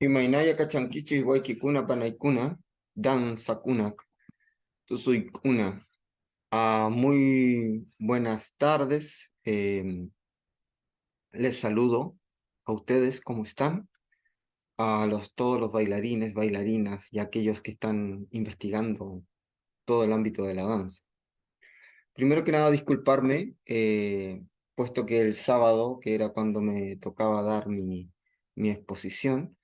Imainaya kachankichi waikikuna panaikuna, danzakuna, tusuikuna. Muy buenas tardes. Les saludo a ustedes, ¿cómo están? Todos los bailarines, bailarinas y aquellos que están investigando todo el ámbito de la danza. Primero que nada, disculparme, puesto que el sábado, que era cuando me tocaba dar mi exposición,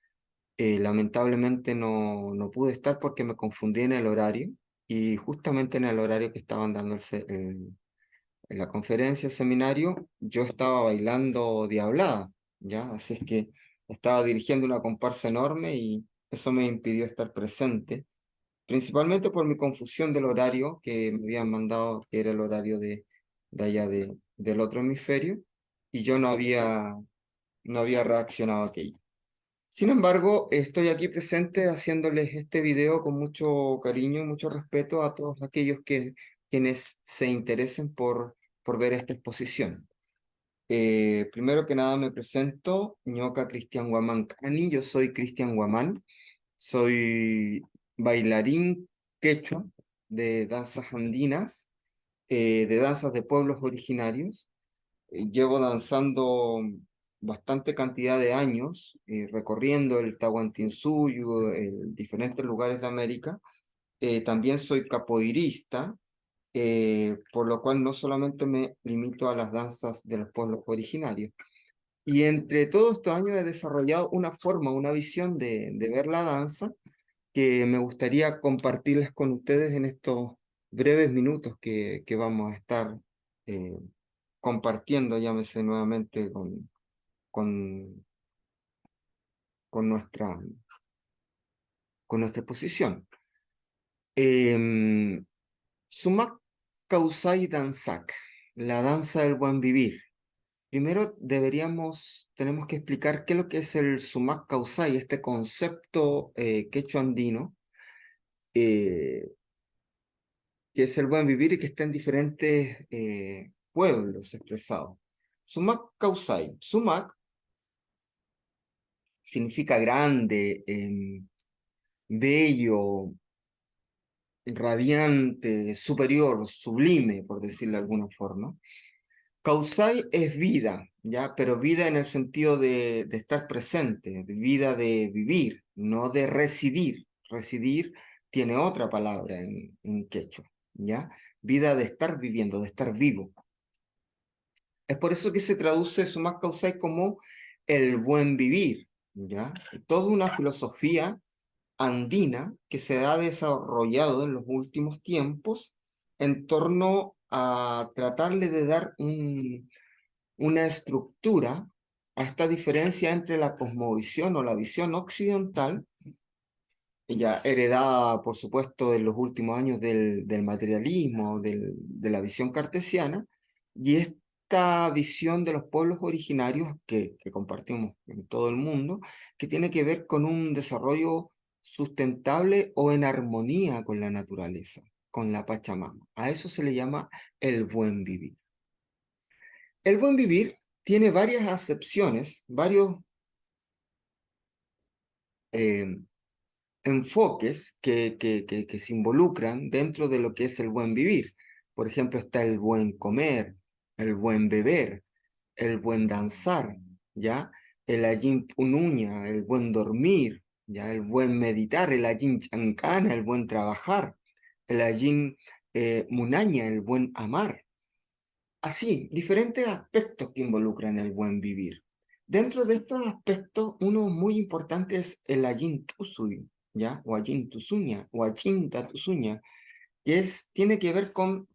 lamentablemente no pude estar porque me confundí en el horario y justamente en el horario que estaban dándose en la conferencia, el seminario, yo estaba bailando Diablada, ¿ya? Así es que estaba dirigiendo una comparsa enorme y eso me impidió estar presente, principalmente por mi confusión del horario que me habían mandado, que era el horario de allá del otro hemisferio, y yo no había reaccionado a aquello. Sin embargo, estoy aquí presente haciéndoles este video con mucho cariño y mucho respeto a todos aquellos quienes se interesen por ver esta exposición. Primero que nada me presento, Ñoca Cristian Guamán Cani, yo soy Cristian Guamán, soy bailarín quechua de danzas andinas, de danzas de pueblos originarios. Llevo danzando bastante cantidad de años, recorriendo el Tahuantinsuyo, en diferentes lugares de América. También soy capoeirista, por lo cual no solamente me limito a las danzas de los pueblos originarios. Y entre todos estos años he desarrollado una forma, una visión de ver la danza que me gustaría compartirles con ustedes en estos breves minutos que vamos a estar eh, compartiendo, llámese nuevamente, con, con nuestra, con nuestra exposición. Em, Sumak Kausai Danzak, la danza del buen vivir. Primero tenemos que explicar qué es lo que es el Sumak Kausai, este concepto quechua andino, eh, que es el buen vivir y que está en diferentes pueblos expresados. Sumak Kausai. Sumak significa grande, bello, radiante, superior, sublime, por decirlo de alguna forma. Kausai es vida, ¿ya? Pero vida en el sentido de estar presente, de vida de vivir, no de residir. Residir tiene otra palabra en quechua, ¿ya? Vida de estar viviendo, de estar vivo. Es por eso que se traduce Sumak Kausai como el buen vivir, ¿ya? Toda una filosofía andina que se ha desarrollado en los últimos tiempos en torno a tratarle de dar una estructura a esta diferencia entre la cosmovisión o la visión occidental, ya heredada, por supuesto, en los últimos años del materialismo, de la visión cartesiana, y esta visión de los pueblos originarios que compartimos en todo el mundo, que tiene que ver con un desarrollo sustentable o en armonía con la naturaleza, con la Pachamama. A eso se le llama el buen vivir. El buen vivir tiene varias acepciones, varios eh, enfoques que se involucran dentro de lo que es el buen vivir. Por ejemplo, está el buen comer, el buen beber, el buen danzar, ¿ya? El ayin punuña, el buen dormir, ¿ya? El buen meditar, el ayin chancana, el buen trabajar, el ayin munaña, el buen amar. Así, diferentes aspectos que involucran el buen vivir. Dentro de estos aspectos, uno muy importante es el ayin tusui, ¿ya? O ayin tusuña, o achinta tusuña, que tiene que ver con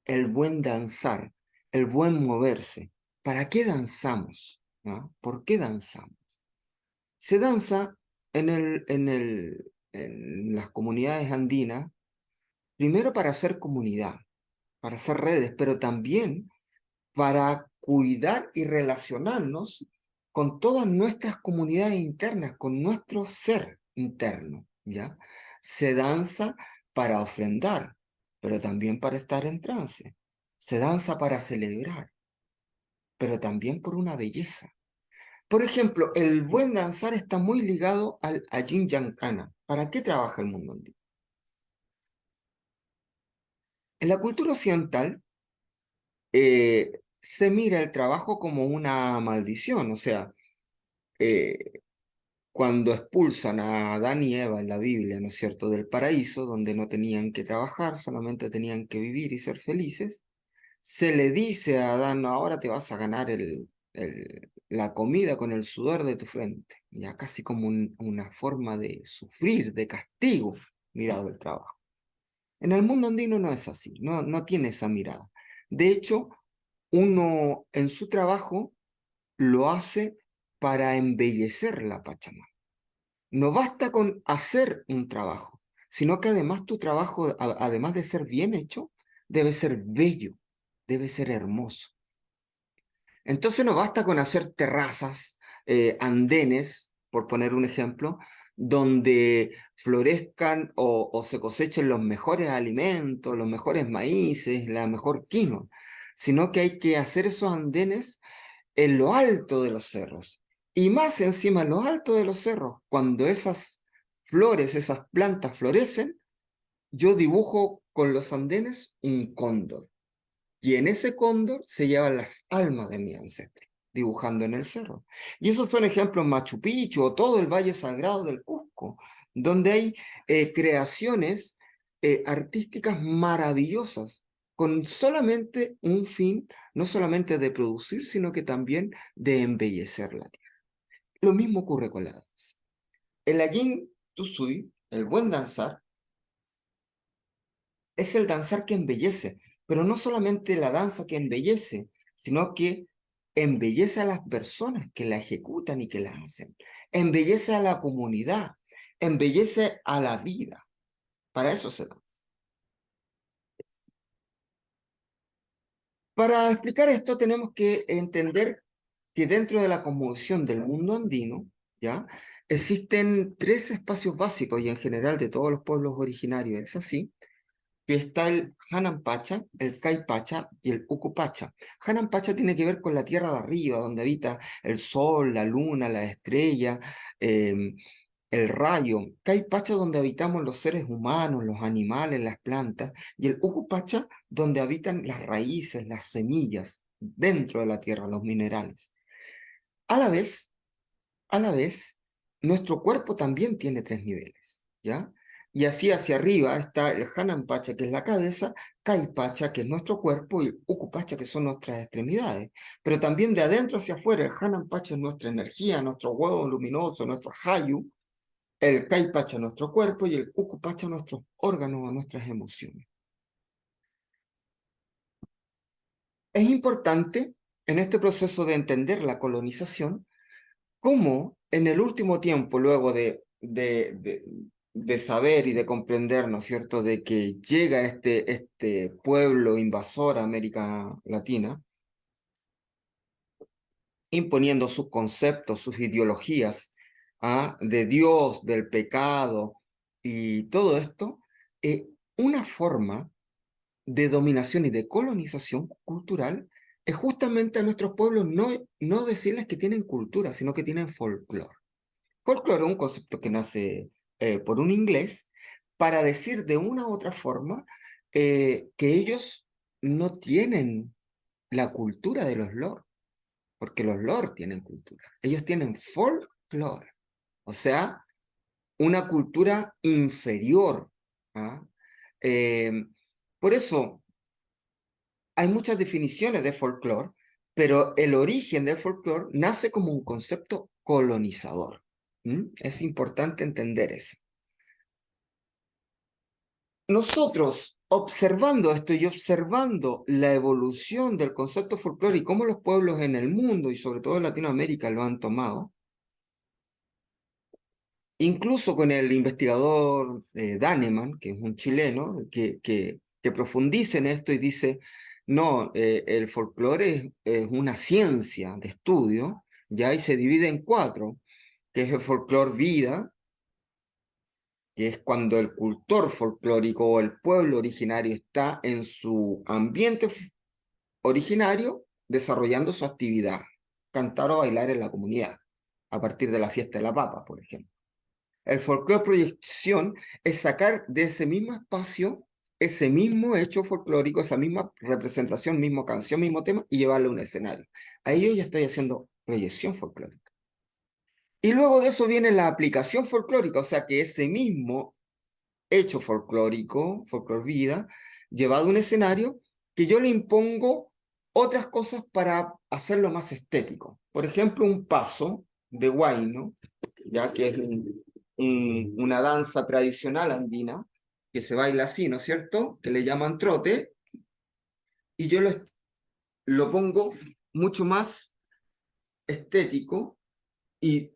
el buen danzar, el buen moverse. ¿Para qué danzamos? ¿No? ¿Por qué danzamos? Se danza en las comunidades andinas, primero para hacer comunidad, para hacer redes, pero también para cuidar y relacionarnos con todas nuestras comunidades internas, con nuestro ser interno, ¿ya? Se danza para ofrendar, pero también para estar en trance. Se danza para celebrar, pero también por una belleza. Por ejemplo, el buen danzar está muy ligado al a Yin Yang Kana. ¿Para qué trabaja el mundo andino? En la cultura occidental se mira el trabajo como una maldición, o sea, eh, cuando expulsan a Adán y Eva en la Biblia, ¿no es cierto?, del paraíso, donde no tenían que trabajar, solamente tenían que vivir y ser felices, se le dice a Adán: "No, ahora te vas a ganar la comida con el sudor de tu frente", ya casi como una forma de sufrir, de castigo, mirado el trabajo. En el mundo andino no es así, no tiene esa mirada. De hecho, uno en su trabajo lo hace para embellecer la Pachamama. No basta con hacer un trabajo, sino que además tu trabajo, además de ser bien hecho, debe ser bello, debe ser hermoso. Entonces no basta con hacer terrazas, andenes, por poner un ejemplo, donde florezcan o se cosechen los mejores alimentos, los mejores maíces, la mejor quinoa, sino que hay que hacer esos andenes en lo alto de los cerros. Y más encima, en lo alto de los cerros, cuando esas flores, esas plantas florecen, yo dibujo con los andenes un cóndor. Y en ese cóndor se llevan las almas de mi ancestro, dibujando en el cerro. Y esos son ejemplos Machu Picchu o todo el Valle Sagrado del Cusco, donde hay creaciones artísticas maravillosas, con solamente un fin, no solamente de producir, sino que también de embellecer la tierra. Lo mismo ocurre con la danza. El Ayin Tusui, el buen danzar, es el danzar que embellece, pero no solamente la danza que embellece, sino que embellece a las personas que la ejecutan y que la hacen, embellece a la comunidad, embellece a la vida. Para eso se danza. Para explicar esto tenemos que entender que dentro de la cosmovisión del mundo andino, ¿ya?, existen tres espacios básicos y en general de todos los pueblos originarios es así, que está el Hanan Pacha, el Kai Pacha y el Uku Pacha. Hanan Pacha tiene que ver con la tierra de arriba, donde habita el sol, la luna, la estrella, el rayo. Kai Pacha, donde habitamos los seres humanos, los animales, las plantas. Y el Uku Pacha, donde habitan las raíces, las semillas, dentro de la tierra, los minerales. A la vez, a la vez, nuestro cuerpo también tiene tres niveles, ¿ya? Y así hacia arriba está el Hanan Pacha, que es la cabeza, Kai Pacha, que es nuestro cuerpo, y Uku Pacha, que son nuestras extremidades. Pero también de adentro hacia afuera, el Hanan Pacha es nuestra energía, nuestro huevo luminoso, nuestro Hayu, el Kai Pacha nuestro cuerpo y el Uku Pacha nuestros órganos o nuestras emociones. Es importante en este proceso de entender la colonización cómo en el último tiempo, luego de saber y de comprender, ¿no es cierto?, de que llega este pueblo invasor a América Latina, imponiendo sus conceptos, sus ideologías, de Dios, del pecado y todo esto, una forma de dominación y de colonización cultural es justamente a nuestros pueblos no decirles que tienen cultura, sino que tienen folclore. Folclore es un concepto que nace por un inglés para decir de una u otra forma que ellos no tienen la cultura de los lore, porque los lore tienen cultura. Ellos tienen folclore, o sea, una cultura inferior. ¿Ah? Eh, por eso hay muchas definiciones de folclore, pero el origen del folclore nace como un concepto colonizador. Es importante entender eso. Nosotros, observando esto y observando la evolución del concepto folclore y cómo los pueblos en el mundo y sobre todo en Latinoamérica lo han tomado, incluso con el investigador Daneman, que es un chileno, que profundiza en esto y dice: no, el folclore es una ciencia de estudio, ya, y se divide en cuatro, que es el folclore vida, que es cuando el cultor folclórico o el pueblo originario está en su ambiente originario desarrollando su actividad, cantar o bailar en la comunidad. a partir de la fiesta de la papa, por ejemplo. El folclore proyección es sacar de ese mismo espacio ese mismo hecho folclórico, esa misma representación, misma canción, mismo tema, y llevarlo a un escenario. Ahí yo ya estoy haciendo proyección folclórica. Y luego de eso viene la aplicación folclórica, o sea que ese mismo hecho folclórico, folclor vida, llevado a un escenario, que yo le impongo otras cosas para hacerlo más estético. Por ejemplo, un paso de huayno, ya que es una danza tradicional andina, que se baila así, ¿no es cierto? Que le llaman trote, y yo lo pongo mucho más estético y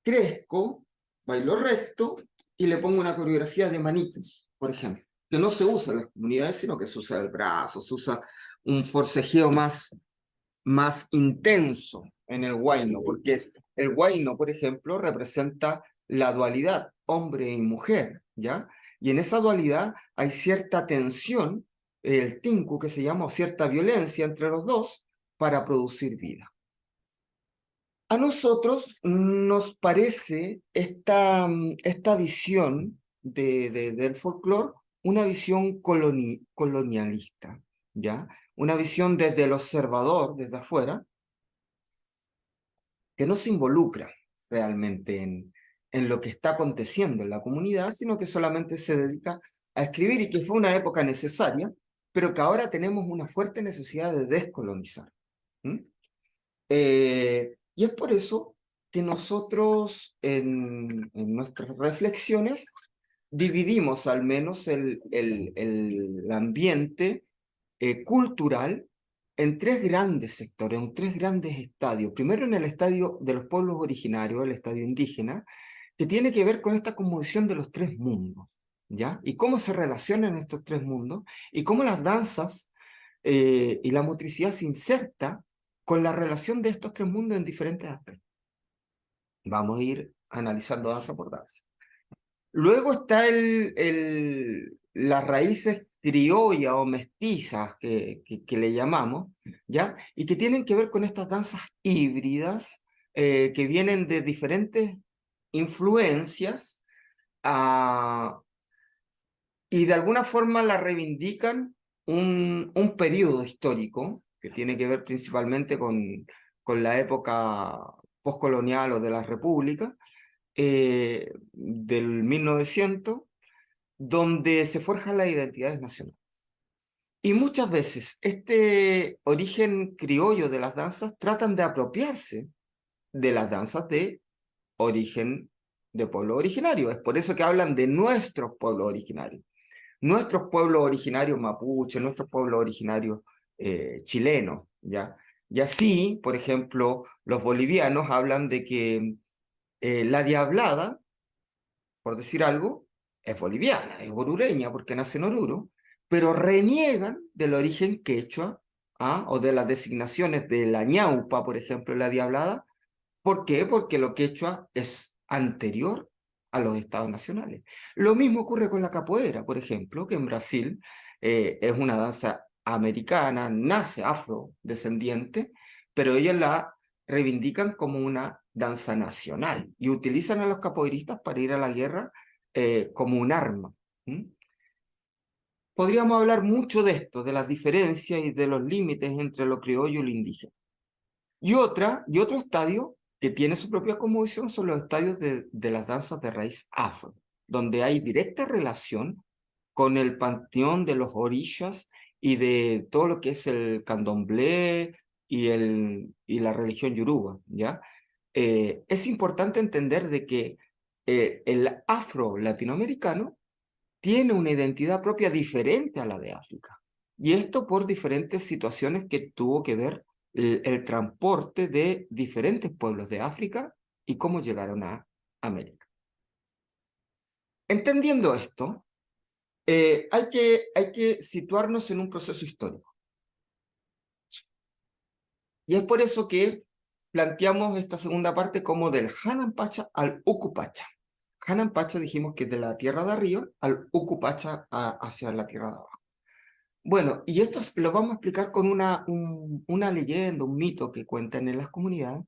crezco, bailo recto y le pongo una coreografía de manitos, por ejemplo, que no se usa en las comunidades, sino que se usa el brazo, se usa un forcejeo más intenso en el huayno, porque el huayno, por ejemplo, representa la dualidad, hombre y mujer, ¿ya? Y en esa dualidad hay cierta tensión, el tinku que se llama, o cierta violencia entre los dos para producir vida. A nosotros nos parece esta visión del folclore una visión colonialista, ¿ya? Una visión desde el observador, desde afuera, que no se involucra realmente en lo que está aconteciendo en la comunidad, sino que solamente se dedica a escribir y que fue una época necesaria, pero que ahora tenemos una fuerte necesidad de descolonizar. ¿Mm? Y es por eso que nosotros en nuestras reflexiones dividimos al menos el ambiente cultural en tres grandes sectores, en tres grandes estadios. Primero en el estadio de los pueblos originarios, el estadio indígena, que tiene que ver con esta conmoción de los tres mundos, ¿ya? Y cómo se relacionan estos tres mundos y cómo las danzas y la motricidad se inserta con la relación de estos tres mundos en diferentes aspectos. Vamos a ir analizando danza por danza. Luego está las raíces criollas o mestizas que le llamamos, ¿ya? Y que tienen que ver con estas danzas híbridas que vienen de diferentes influencias y de alguna forma la reivindican un periodo histórico que tiene que ver principalmente con la época postcolonial o de la República del 1900, donde se forjan las identidades nacionales. Y muchas veces este origen criollo de las danzas tratan de apropiarse de las danzas de origen de pueblo originario. Es por eso que hablan de nuestros pueblos originarios. Nuestros pueblos originarios mapuche, nuestros pueblos originarios chilenos, ¿ya? Y así, por ejemplo, los bolivianos hablan de que la diablada, por decir algo, es boliviana, es orureña porque nace en Oruro, pero reniegan del origen quechua, ¿ah? O de las designaciones de la ñaupa, por ejemplo, la diablada. ¿Por qué? Porque lo quechua es anterior a los estados nacionales. Lo mismo ocurre con la capoeira, por ejemplo, que en Brasil es una danza americana, nace afrodescendiente, pero ellos la reivindican como una danza nacional y utilizan a los capoeiristas para ir a la guerra como un arma. ¿Mm? Podríamos hablar mucho de esto, de las diferencias y de los límites entre lo criollo y lo indígena. Y otro estadio que tiene su propia cosmovisión son los estadios de las danzas de raíz afro, donde hay directa relación con el panteón de los orishas y de todo lo que es el candomblé y la religión yoruba, ¿ya? Es importante entender de que el afro latinoamericano tiene una identidad propia diferente a la de África. Y esto por diferentes situaciones que tuvo que ver el transporte de diferentes pueblos de África y cómo llegaron a América. Entendiendo esto, hay que situarnos en un proceso histórico. Y es por eso que planteamos esta segunda parte como del Hanan Pacha al Ucupacha. Hanan Pacha dijimos que es de la tierra de arriba al Ucupacha hacia la tierra de abajo. Bueno, y lo vamos a explicar con una leyenda, un mito que cuentan en las comunidades,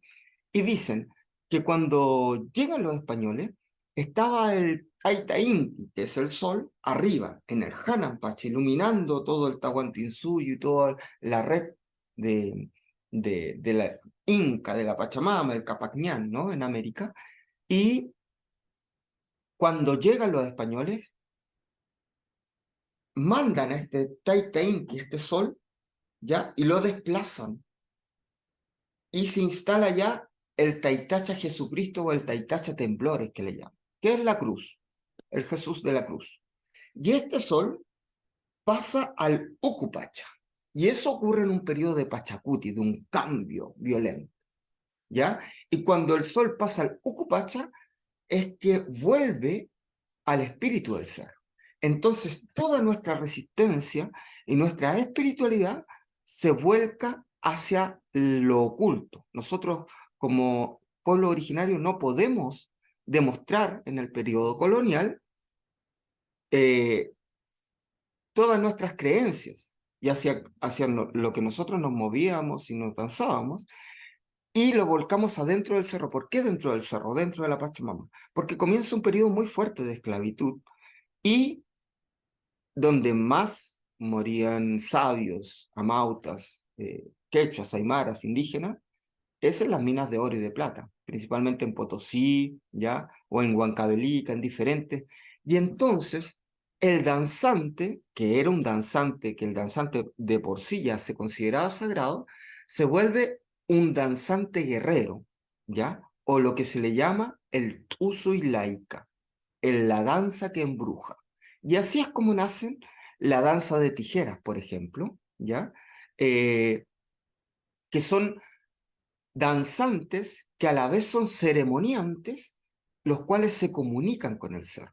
Y dicen que cuando llegan los españoles, estaba el Taita Inti, que es el sol, arriba, en el Hanampache, iluminando todo el Tahuantinsuyo y toda la red de la Inca, de la Pachamama, el Capacñán, ¿no? En América. Y cuando llegan los españoles, mandan a este Taita Inti, este sol, ¿ya? Y lo desplazan. Y se instala ya el Taitacha Jesucristo o el Taitacha Temblores, que le llaman, que es la cruz, el Jesús de la cruz. Y este sol pasa al Ucupacha. Y eso ocurre en un periodo de Pachacuti, de un cambio violento, ¿ya? Y cuando el sol pasa al Ucupacha, es que vuelve al espíritu del ser. Entonces, toda nuestra resistencia y nuestra espiritualidad se vuelca hacia lo oculto. Nosotros, como pueblo originario, no podemos demostrar en el periodo colonial eh, todas nuestras creencias y hacia lo que nosotros nos movíamos y nos danzábamos, y lo volcamos adentro del cerro. ¿Por qué dentro del cerro? Dentro de la Pachamama. Porque comienza un periodo muy fuerte de esclavitud y donde más morían sabios, amautas, quechuas, aymaras, indígenas, es en las minas de oro y de plata, principalmente en Potosí, ¿ya? O en Huancavelica, en diferentes. Y entonces, el danzante, que era un danzante, que el danzante de por sí ya se consideraba sagrado, se vuelve un danzante guerrero, ¿ya? O lo que se le llama el tuzo y laica, en la danza que embruja. Y así es como nacen la danza de tijeras, por ejemplo, ¿ya? Eh, que son danzantes que a la vez son ceremoniantes, los cuales se comunican con el ser.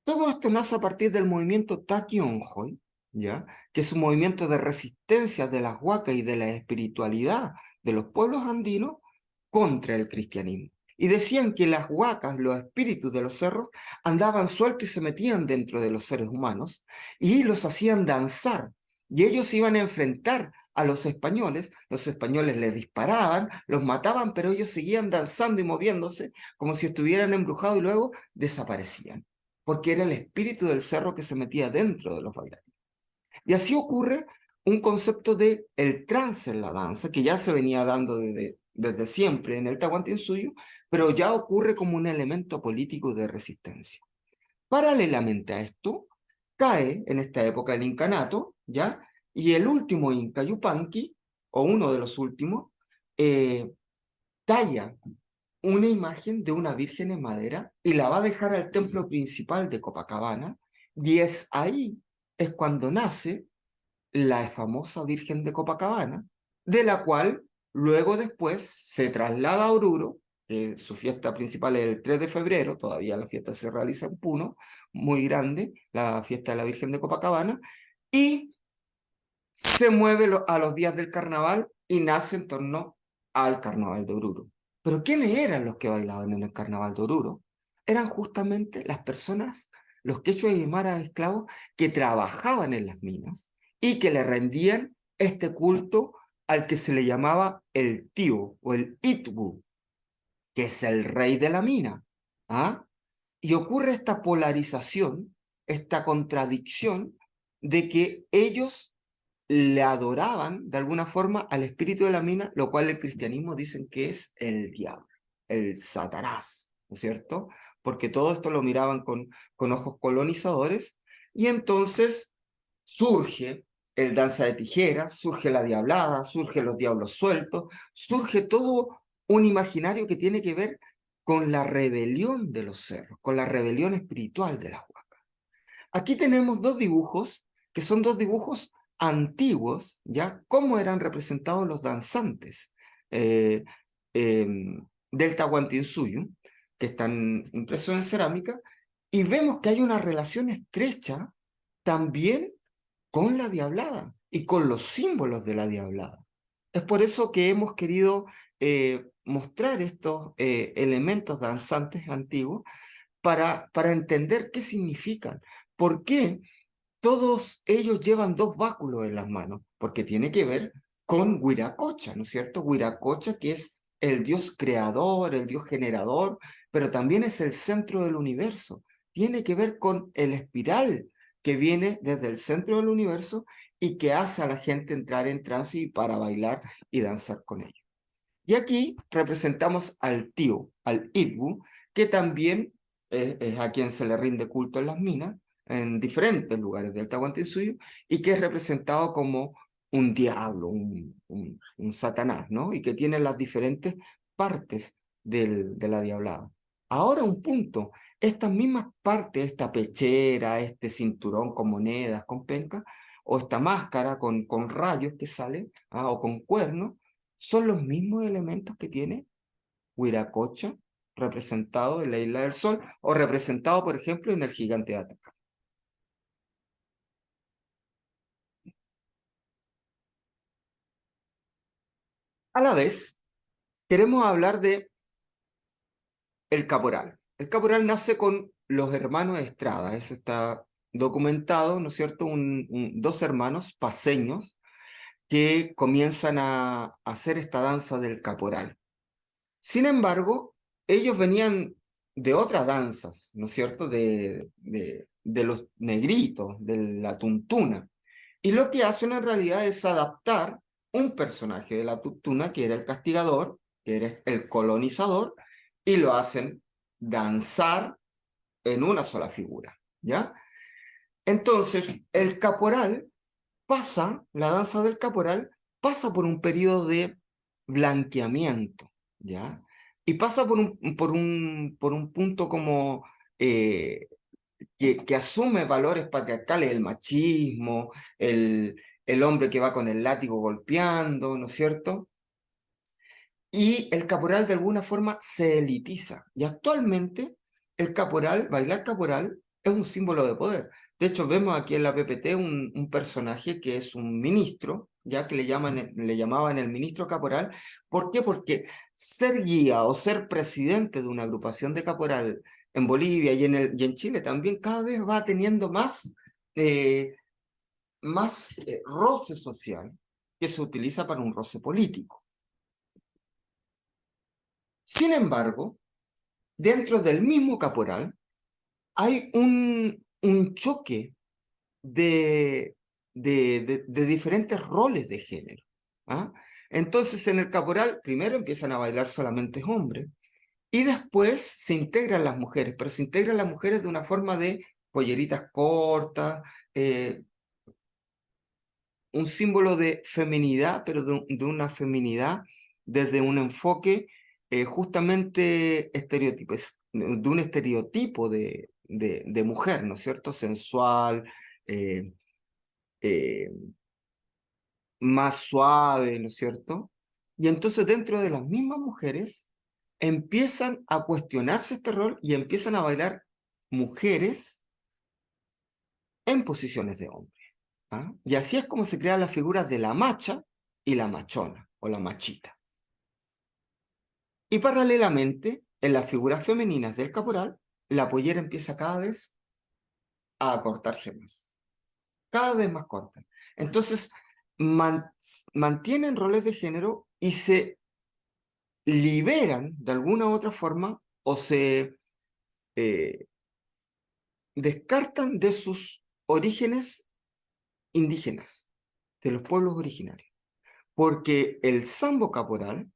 Todo esto nace a partir del movimiento Takyonjoy, ¿ya? Que es un movimiento de resistencia de las huacas y de la espiritualidad de los pueblos andinos contra el cristianismo. Y decían que las huacas, los espíritus de los cerros, andaban sueltos y se metían dentro de los seres humanos y los hacían danzar. Y ellos iban a enfrentar a los españoles les disparaban, los mataban, pero ellos seguían danzando y moviéndose como si estuvieran embrujados y luego desaparecían, porque era el espíritu del cerro que se metía dentro de los bailarines. Y así ocurre un concepto de el trance en la danza, que ya se venía dando desde siempre en el Tahuantinsuyo, pero ya ocurre como un elemento político de resistencia. Paralelamente a esto, cae en esta época el incanato, ¿ya? Y el último Inca Yupanqui, o uno de los últimos, eh, talla una imagen de una virgen en madera y la va a dejar al templo principal de Copacabana, y es ahí, es cuando nace la famosa Virgen de Copacabana, de la cual luego después se traslada a Oruro, que su fiesta principal es el 3 de febrero, todavía la fiesta se realiza en Puno, muy grande, la fiesta de la Virgen de Copacabana, y se mueve a los días del carnaval y nace en torno al carnaval de Oruro. Pero ¿quiénes eran los que bailaban en el carnaval de Oruro? Eran justamente las personas, los quechuas y aymaras esclavos que trabajaban en las minas y que le rendían este culto al que se le llamaba el tío o el Itbu, que es el rey de la mina. ¿Ah? Y ocurre esta polarización, esta contradicción de que ellos le adoraban de alguna forma al espíritu de la mina, lo cual el cristianismo dicen que es el diablo, el Satanás, ¿no es cierto? Porque todo esto lo miraban con ojos colonizadores, y entonces surge el danza de tijeras, surge la diablada, surge los diablos sueltos, surge todo un imaginario que tiene que ver con la rebelión de los cerros, con la rebelión espiritual de las huacas. Aquí tenemos dos dibujos, que son dos dibujos antiguos, ¿ya? Cómo eran representados los danzantes eh, eh, del Tahuantinsuyo, que están impresos en cerámica, y vemos que hay una relación estrecha también con la diablada y con los símbolos de la diablada. Es por eso que hemos querido mostrar estos elementos danzantes antiguos para entender qué significan. ¿Por qué todos ellos llevan dos báculos en las manos? Porque tiene que ver con Huiracocha, ¿no es cierto? Huiracocha, que es el Dios creador, el Dios generador, pero también es el centro del universo. Tiene que ver con el espiral que viene desde el centro del universo y que hace a la gente entrar en trance y para bailar y danzar con ellos. Y aquí representamos al tío, al Itbu, que también es a quien se le rinde culto en las minas, en diferentes lugares del Tahuantinsuyo, y que es representado como un diablo, un Satanás, ¿no? Y que tiene las diferentes partes de la diablada. Ahora un punto, estas mismas partes, esta pechera, este cinturón con monedas, con pencas, o esta máscara con rayos que salen, o con cuernos, son los mismos elementos que tiene Huiracocha, representado en la Isla del Sol, o representado, por ejemplo, en el gigante de Atacama. A la vez, queremos hablar de el caporal. El caporal nace con los hermanos Estrada, eso está documentado, ¿no es cierto? Dos hermanos paseños que comienzan a hacer esta danza del caporal. Sin embargo, ellos venían de otras danzas, ¿no es cierto? De los negritos, de la tuntuna. Y lo que hacen en realidad es adaptar un personaje de la tuntuna, que era el castigador, que era el colonizador, y lo hacen danzar en una sola figura, ¿ya? Entonces, el caporal la danza del caporal pasa por un periodo de blanqueamiento, ¿ya? Y pasa por un punto como que asume valores patriarcales, el machismo, el hombre que va con el látigo golpeando, ¿no es cierto? Y el caporal de alguna forma se elitiza. Y actualmente el caporal, bailar caporal, es un símbolo de poder. De hecho, vemos aquí en la PPT un personaje que es un ministro, ya que le llamaban el ministro caporal. ¿Por qué? Porque ser guía o ser presidente de una agrupación de caporal en Bolivia y en Chile también cada vez va teniendo eh, más roce social que se utiliza para un roce político. Sin embargo, dentro del mismo caporal hay un choque de, de diferentes roles de género. ¿Ah? Entonces en el caporal primero empiezan a bailar solamente hombres y después se integran las mujeres, pero se integran las mujeres de una forma de polleritas cortas, eh, un símbolo de feminidad, pero de una feminidad desde un enfoque justamente de un estereotipo de mujer, ¿no es cierto? Sensual, eh, eh, más suave, ¿no es cierto? Y entonces dentro de las mismas mujeres empiezan a cuestionarse este rol y empiezan a bailar mujeres en posiciones de hombre. ¿Ah? Y así es como se crean las figuras de la macha y la machona o la machita. Y paralelamente, en las figuras femeninas del caporal, la pollera empieza cada vez a acortarse más, cada vez más corta. Entonces, man- mantienen roles de género y se liberan de alguna u otra forma o se eh, descartan de sus orígenes indígenas, de los pueblos originarios. Porque el sambo caporal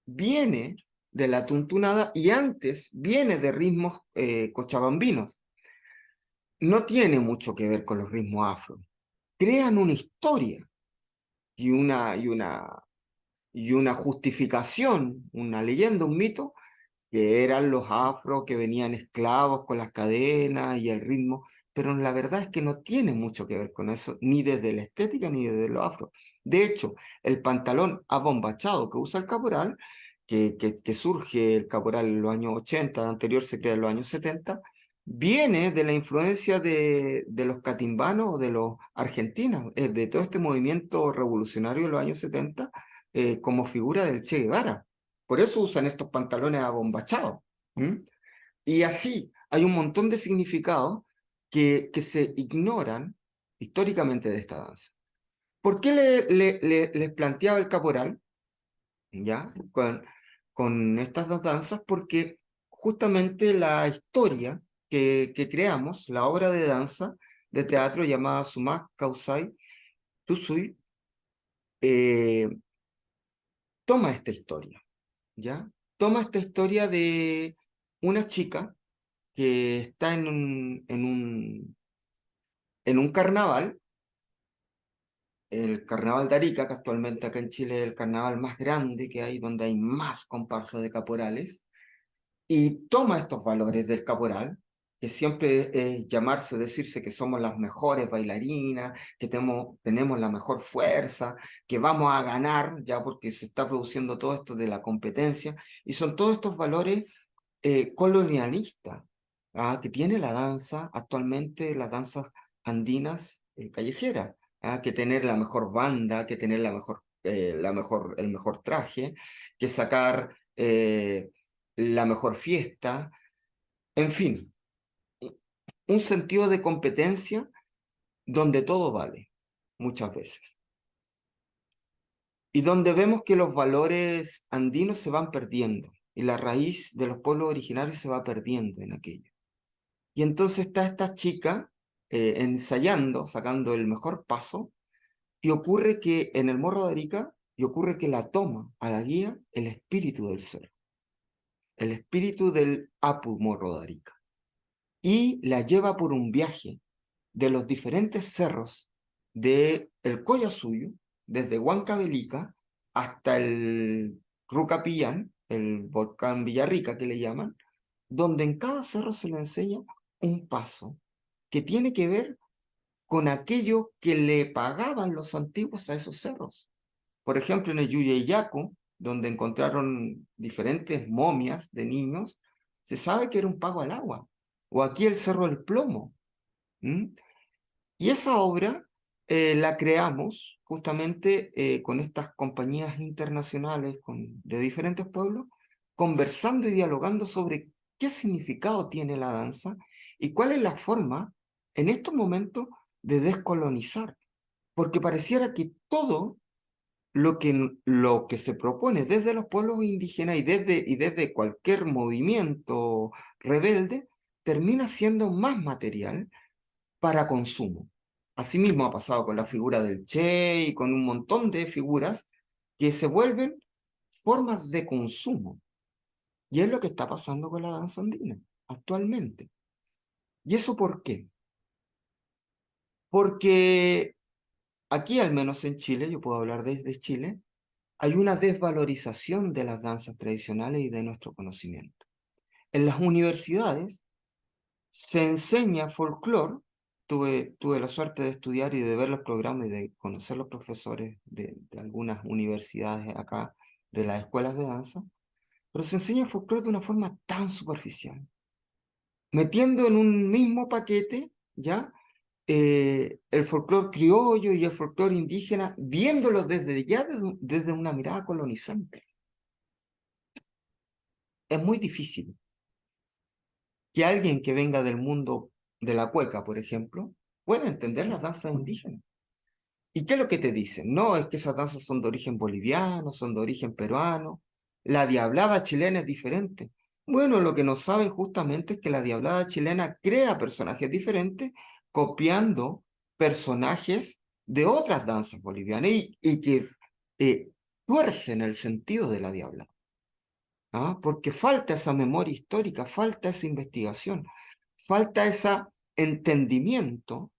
viene de la tuntunada y antes viene de ritmos cochabambinos. No tiene mucho que ver con los ritmos afro. Crean una historia y una justificación, una leyenda, un mito, que eran los afros que venían esclavos con las cadenas y el ritmo, pero la verdad es que no tiene mucho que ver con eso, ni desde la estética ni desde lo afro. De hecho, el pantalón abombachado que usa el caporal, que surge el caporal en los años 80, anterior se crea en los años 70, viene de la influencia de los catimbanos o de los argentinos, de todo este movimiento revolucionario de los años 70, como figura del Che Guevara. Por eso usan estos pantalones abombachados. ¿M? Y así hay un montón de significados que se ignoran históricamente de esta danza. ¿Por qué les planteaba el caporal? ¿Ya? con estas dos danzas porque justamente la historia que creamos, la obra de danza de teatro llamada Sumak Kausai Tusui, eh, toma esta historia, ¿ya? Toma esta historia de una chica que está en un carnaval, el carnaval de Arica, que actualmente acá en Chile es el carnaval más grande que hay, donde hay más comparsas de caporales, y toma estos valores del caporal, que siempre es llamarse, decirse que somos las mejores bailarinas, que tenemos la mejor fuerza, que vamos a ganar, ya porque se está produciendo todo esto de la competencia, y son todos estos valores colonialista, que tiene la danza actualmente, las danzas andinas callejeras, que tener la mejor banda, que tener el mejor traje, que sacar la mejor fiesta, en fin, un sentido de competencia donde todo vale, muchas veces. Y donde vemos que los valores andinos se van perdiendo y la raíz de los pueblos originarios se va perdiendo en aquello. Y entonces está esta chica ensayando, sacando el mejor paso, y ocurre que en el Morro de Arica, y ocurre que la toma a la guía el espíritu del ser, el espíritu del Apu Morro de Arica, y la lleva por un viaje de los diferentes cerros de el Collasuyo, desde Huancavelica hasta el Rucapillán, el volcán Villarrica que le llaman, donde en cada cerro se le enseña un paso que tiene que ver con aquello que le pagaban los antiguos a esos cerros. Por ejemplo, en el Yuyeyacu, donde encontraron diferentes momias de niños, se sabe que era un pago al agua. O aquí el Cerro del Plomo. ¿M? Y esa obra la creamos justamente con estas compañías internacionales de diferentes pueblos, conversando y dialogando sobre qué significado tiene la danza y cuál es la forma en estos momentos de descolonizar. Porque pareciera que todo lo que se propone desde los pueblos indígenas y desde cualquier movimiento rebelde termina siendo más material para consumo. Asimismo ha pasado con la figura del Che y con un montón de figuras que se vuelven formas de consumo. Y es lo que está pasando con la danza andina actualmente. ¿Y eso por qué? Porque aquí, al menos en Chile, yo puedo hablar desde Chile, hay una desvalorización de las danzas tradicionales y de nuestro conocimiento. En las universidades se enseña folclore. Tuve la suerte de estudiar y de ver los programas y de conocer los profesores de algunas universidades acá, de las escuelas de danza, pero se enseña folclore de una forma tan superficial, metiendo en un mismo paquete, ¿ya? El folclore criollo y el folclore indígena, viéndolo desde una mirada colonizante. Es muy difícil que alguien que venga del mundo de la cueca, por ejemplo, pueda entender las danzas indígenas. ¿Y qué es lo que te dicen? No, es que esas danzas son de origen boliviano, son de origen peruano. La diablada chilena es diferente. Bueno, lo que no saben justamente es que la diablada chilena crea personajes diferentes copiando personajes de otras danzas bolivianas y que eh, tuercen el sentido de la diablada. Porque falta esa memoria histórica, falta esa investigación, falta ese entendimiento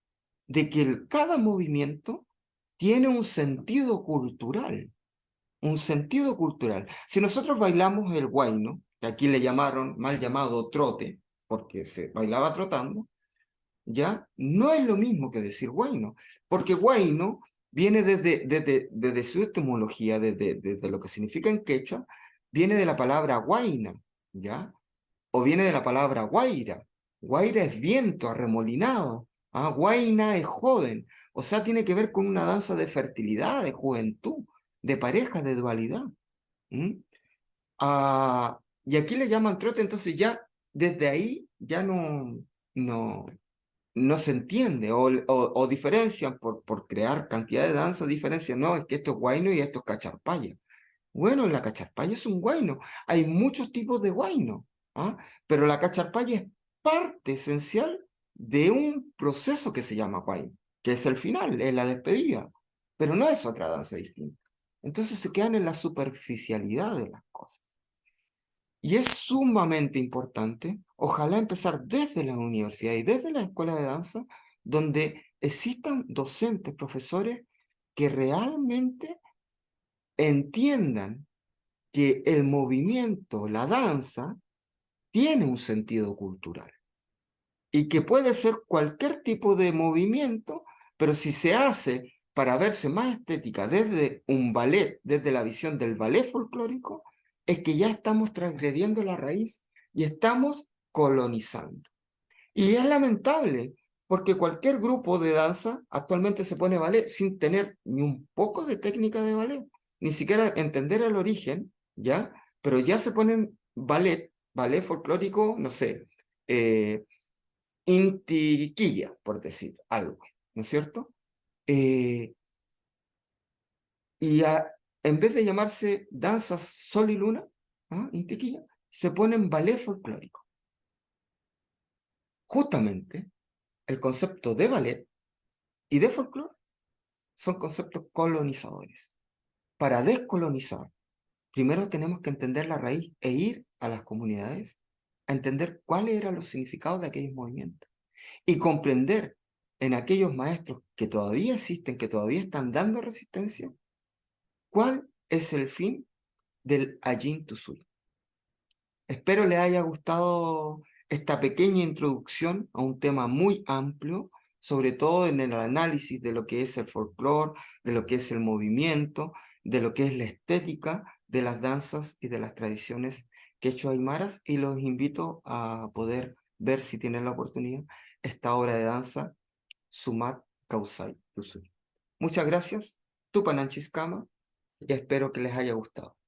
de que cada movimiento tiene un sentido cultural, un sentido cultural. Si nosotros bailamos el huayno, que aquí le llamaron, mal llamado trote, porque se bailaba trotando, ¿ya? No es lo mismo que decir huayno, porque huayno viene desde su etimología, desde lo que significa en quechua, viene de la palabra huayna, ¿ya? O viene de la palabra guaira. Guaira es viento arremolinado. Guaina es joven. O sea, tiene que ver con una danza de fertilidad, de juventud, de pareja, de dualidad. ¿Mm? Y aquí le llaman trote, entonces ya desde ahí ya no, no se entiende o diferencian por crear cantidad de danza, diferencian, no, es que esto es guayno y esto es cacharpaya. Bueno, la cacharpaya es un huayno. Hay muchos tipos de huayno, ¿ah? Pero la cacharpaya es parte esencial de un proceso que se llama huayno, que es el final, es la despedida, pero no es otra danza distinta. Entonces se quedan en la superficialidad de las cosas. Y es sumamente importante, ojalá empezar desde la universidad y desde la escuela de danza, donde existan docentes, profesores que realmente entiendan que el movimiento, la danza, tiene un sentido cultural y que puede ser cualquier tipo de movimiento, pero si se hace para verse más estética desde un ballet, desde la visión del ballet folclórico, es que ya estamos transgrediendo la raíz y estamos colonizando. Y es lamentable, porque cualquier grupo de danza actualmente se pone ballet sin tener ni un poco de técnica de ballet, ni siquiera entender el origen, ¿ya? Pero ya se ponen ballet, ballet folclórico, no sé, Inti por decir algo, ¿no es cierto? Eh, y en vez de llamarse danzas sol y luna, ¿ah? Inti se ponen ballet folclórico. Justamente el concepto de ballet y de folclore son conceptos colonizadores. Para descolonizar, primero tenemos que entender la raíz e ir a las comunidades a entender cuáles eran los significados de aquellos movimientos y comprender en aquellos maestros que todavía existen, que todavía están dando resistencia, cuál es el fin del Ajin Tusui. Espero les haya gustado esta pequeña introducción a un tema muy amplio, sobre todo en el análisis de lo que es el folclore, de lo que es el movimiento, de lo que es la estética de las danzas y de las tradiciones quechua aymaras, y los invito a poder ver, si tienen la oportunidad, esta obra de danza, Sumat Kausai Tusui. Muchas gracias, Tupananchiskama, y espero que les haya gustado.